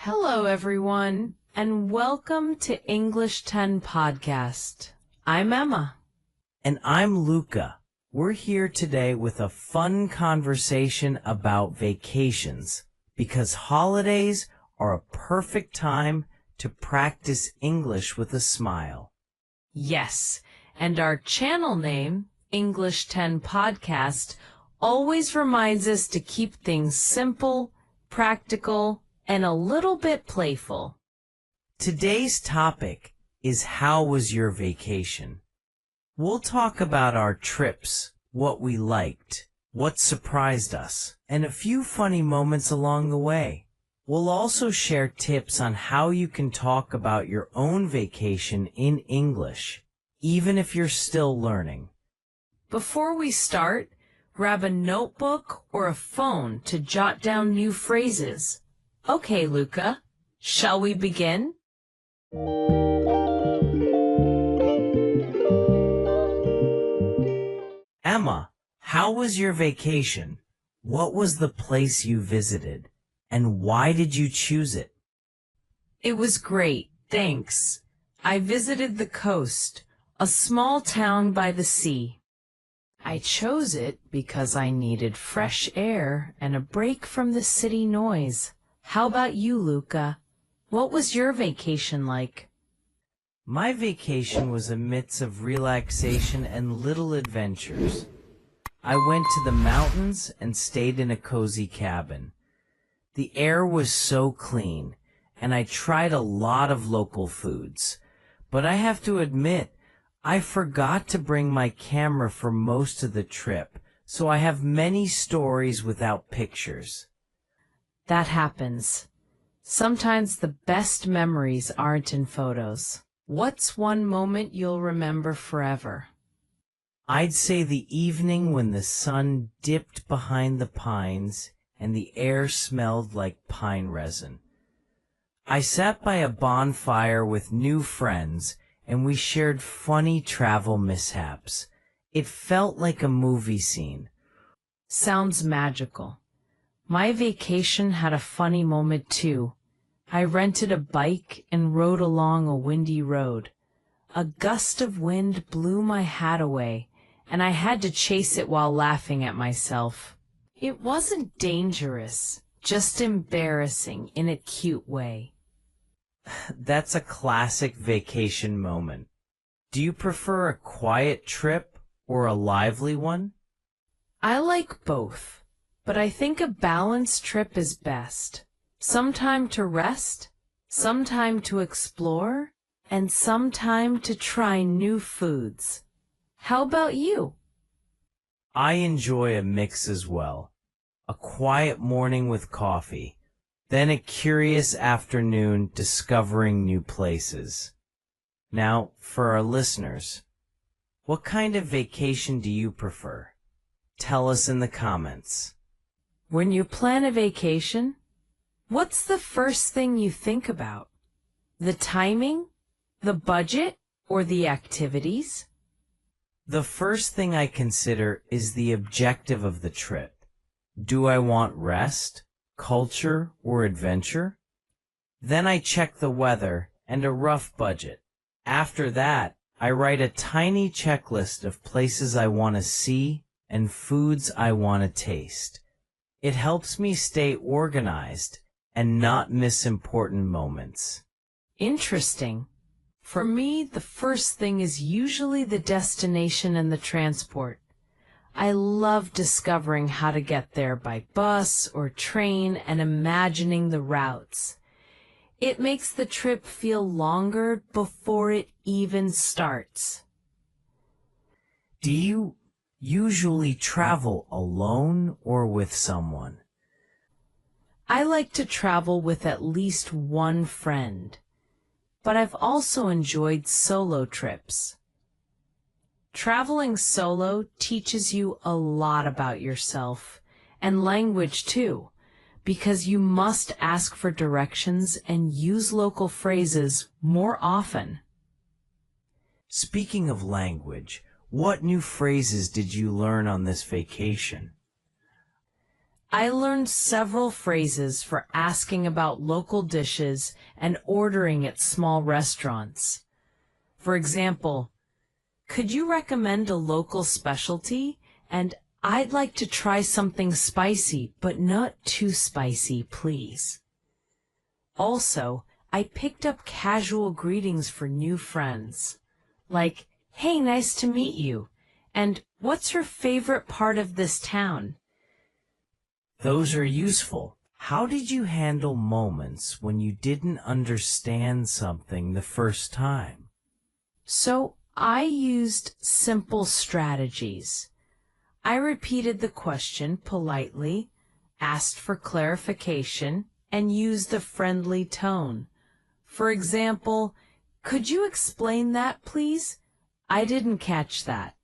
Hello, everyone, and welcome to English 10 Podcast. I'm Emma. And I'm Luca. We're here today with a fun conversation about vacations because holidays are a perfect time to practice English with a smile. Yes, and our channel name, English 10 Podcast, always reminds us to keep things simple, practical, and a little bit playful. Today's topic is how was your vacation? We'll talk about our trips, what we liked, what surprised us, and a few funny moments along the way. We'll also share tips on how you can talk about your own vacation in English, even if you're still learning. Before we start, grab a notebook or a phone to jot down new phrases. Okay, Luca, shall we begin? Emma, how was your vacation? What was the place you visited? And why did you choose it? It was great, thanks. I visited the coast, a small town by the sea. I chose it because I needed fresh air and a break from the city noise. How about you, Luca? What was your vacation like? My vacation was a mix of relaxation and little adventures. I went to the mountains and stayed in a cozy cabin. The air was so clean, and I tried a lot of local foods. But I have to admit, I forgot to bring my camera for most of the trip, so I have many stories without pictures. That happens. Sometimes the best memories aren't in photos. What's one moment you'll remember forever? I'd say the evening when the sun dipped behind the pines and the air smelled like pine resin. I sat by a bonfire with new friends and we shared funny travel mishaps. It felt like a movie scene. Sounds magical. My vacation had a funny moment too. I rented a bike and rode along a windy road. A gust of wind blew my hat away, and I had to chase it while laughing at myself. It wasn't dangerous, just embarrassing in a cute way. That's a classic vacation moment. Do you prefer a quiet trip or a lively one? I like both. But I think a balanced trip is best. Some time to rest, some time to explore, and some time to try new foods. How about you? I enjoy a mix as well. A quiet morning with coffee, then a curious afternoon discovering new places. Now, for our listeners, what kind of vacation do you prefer? Tell us in the comments. When you plan a vacation, what's the first thing you think about? The timing, the budget, or the activities? The first thing I consider is the objective of the trip. Do I want rest, culture, or adventure? Then I check the weather and a rough budget. After that, I write a tiny checklist of places I want to see and foods I want to taste. It helps me stay organized and not miss important moments. Interesting. For me, the first thing is usually the destination and the transport. I love discovering how to get there by bus or train and imagining the routes. It makes the trip feel longer before it even starts. Do you usually travel alone or with someone? I like to travel with at least one friend, but I've also enjoyed solo trips. Traveling solo teaches you a lot about yourself and language too, because you must ask for directions and use local phrases more often. Speaking of language, what new phrases did you learn on this vacation? I learned several phrases for asking about local dishes and ordering at small restaurants. For example, could you recommend a local specialty? And I'd like to try something spicy, but not too spicy, please. Also, I picked up casual greetings for new friends, like, hey, nice to meet you, and what's your favorite part of this town? Those are useful. How did you handle moments when you didn't understand something the first time? So I used simple strategies. I repeated the question politely, asked for clarification, and used a friendly tone. For example, could you explain that, please? I didn't catch that.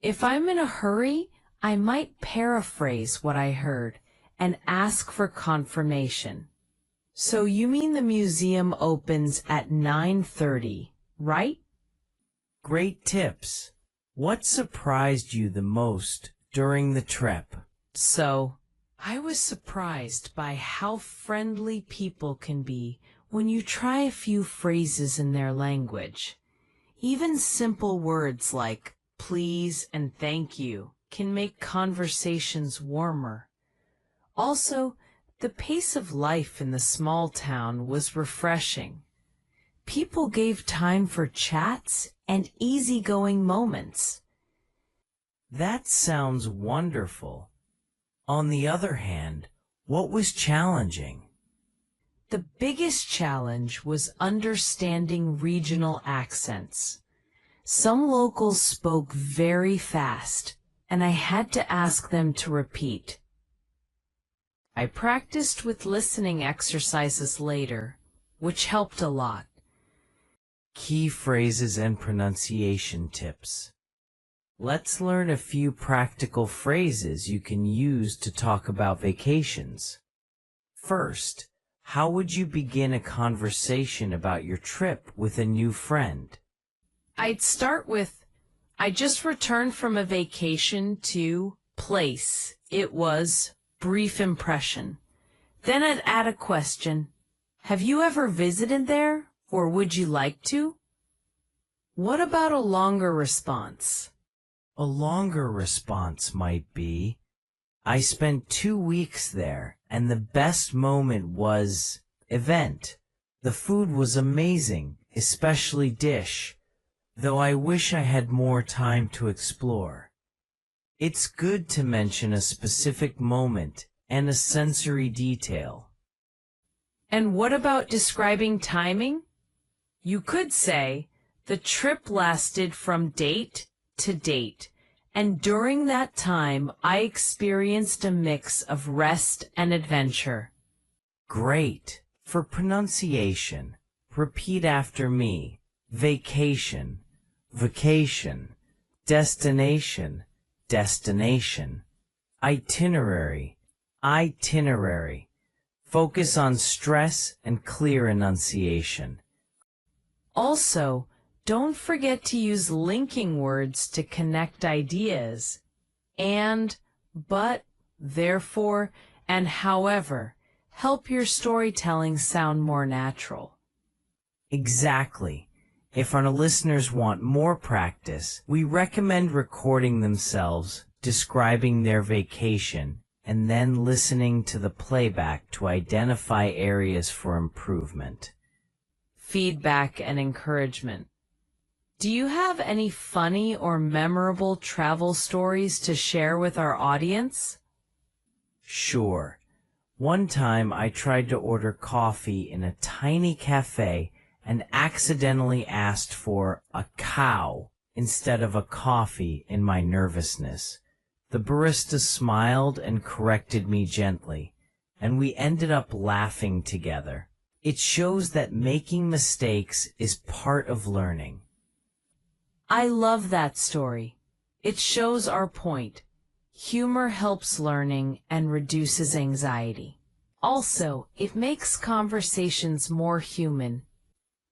If I'm in a hurry, I might paraphrase what I heard and ask for confirmation. So you mean the museum opens at 9:30, right? Great tips. What surprised you the most during the trip? So, I was surprised by how friendly people can be when you try a few phrases in their language. Even simple words like please and thank you can make conversations warmer. Also, the pace of life in the small town was refreshing. People gave time for chats and easygoing moments. That sounds wonderful. On the other hand, what was challenging? The biggest challenge was understanding regional accents. Some locals spoke very fast, and I had to ask them to repeat. I practiced with listening exercises later, which helped a lot. Key phrases and pronunciation tips. Let's learn a few practical phrases you can use to talk about vacations. First, how would you begin a conversation about your trip with a new friend? I'd start with, I just returned from a vacation to place. It was brief impression. Then I'd add a question. Have you ever visited there, or would you like to? What about a longer response? A longer response might be, I spent 2 weeks there, and the best moment was event. The food was amazing, especially dish, though I wish I had more time to explore. It's good to mention a specific moment and a sensory detail. And what about describing timing? You could say, the trip lasted from date to date, and during that time I experienced a mix of rest and adventure. Great. For pronunciation, repeat after me. Vacation, vacation. Destination, destination. Itinerary, itinerary. Focus on stress and clear enunciation. Also, don't forget to use linking words to connect ideas. And, but, therefore, and however help your storytelling sound more natural. Exactly. If our listeners want more practice, we recommend recording themselves describing their vacation and then listening to the playback to identify areas for improvement. Feedback and encouragement. Do you have any funny or memorable travel stories to share with our audience? Sure. One time I tried to order coffee in a tiny cafe and accidentally asked for a cow instead of a coffee in my nervousness. The barista smiled and corrected me gently, and we ended up laughing together. It shows that making mistakes is part of learning. I love that story. It shows our point. Humor helps learning and reduces anxiety. Also, it makes conversations more human.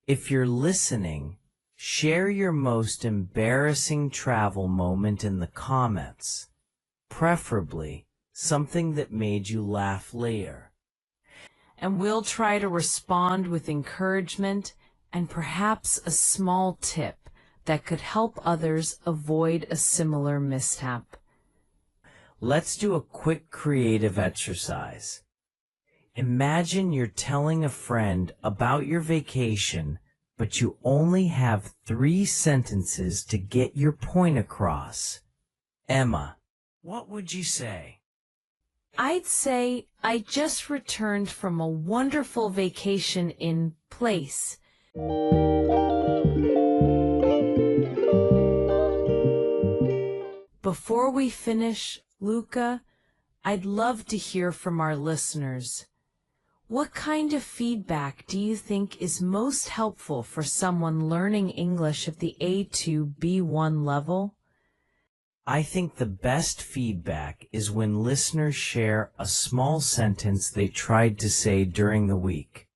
If you're listening, share your most embarrassing travel moment in the comments. Preferably, something that made you laugh later. And we'll try to respond with encouragement and perhaps a small tip that could help others avoid a similar mishap. Let's do a quick creative exercise. Imagine you're telling a friend about your vacation, but you only have 3 sentences to get your point across. Emma, what would you say? I'd say I just returned from a wonderful vacation in place. Before we finish, Luca, I'd love to hear from our listeners. What kind of feedback do you think is most helpful for someone learning English at the A2 B1 level? I think the best feedback is when listeners share a small sentence they tried to say during the week.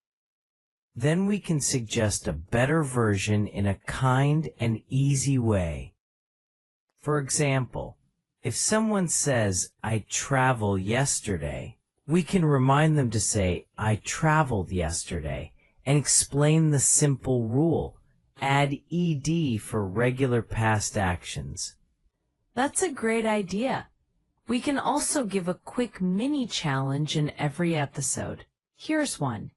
Then we can suggest a better version in a kind and easy way. For example, if someone says, "I traveled yesterday," we can remind them to say, "I traveled yesterday," and explain the simple rule. Add ed for regular past actions. That's a great idea. We can also give a quick mini challenge in every episode. Here's one.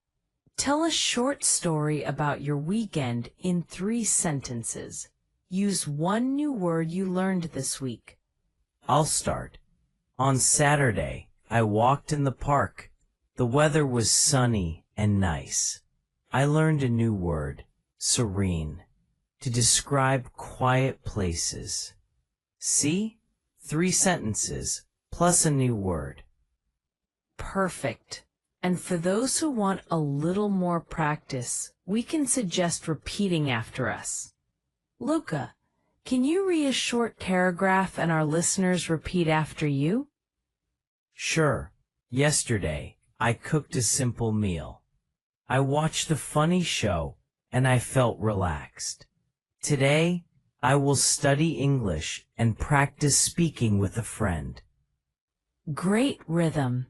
Tell a short story about your weekend in 3 sentences. Use one new word you learned this week. I'll start. On Saturday, I walked in the park. The weather was sunny and nice. I learned a new word, serene, to describe quiet places. See? 3 sentences, plus a new word. Perfect. And for those who want a little more practice, we can suggest repeating after us. Luca, can you read a short paragraph and our listeners repeat after you? Sure. Yesterday, I cooked a simple meal. I watched a funny show, and I felt relaxed. Today, I will study English and practice speaking with a friend. Great rhythm.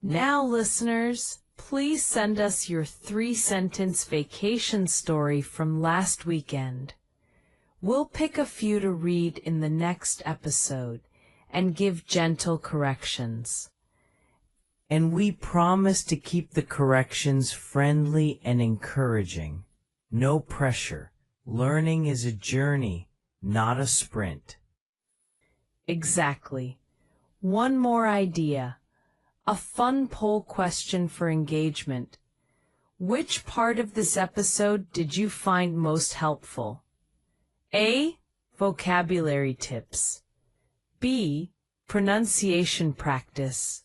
Now, listeners, please send us your 3-sentence vacation story from last weekend. We'll pick a few to read in the next episode and give gentle corrections. And we promise to keep the corrections friendly and encouraging. No pressure. Learning is a journey, not a sprint. Exactly. One more idea. A fun poll question for engagement. Which part of this episode did you find most helpful? A. Vocabulary tips. B. Pronunciation practice.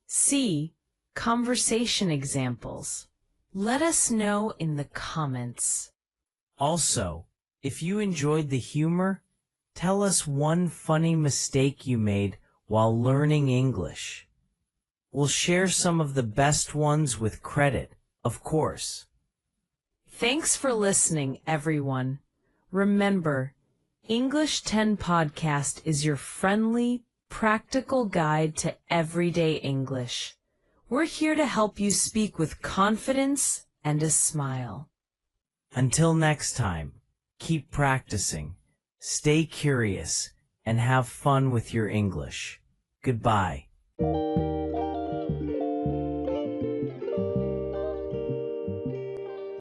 C. Conversation examples. Let us know in the comments. Also, if you enjoyed the humor, tell us one funny mistake you made while learning English. We'll share some of the best ones with credit, of course. Thanks for listening, everyone. Remember, English 10 Podcast is your friendly, practical guide to everyday English. We're here to help you speak with confidence and a smile. Until next time, keep practicing, stay curious, and have fun with your English. Goodbye.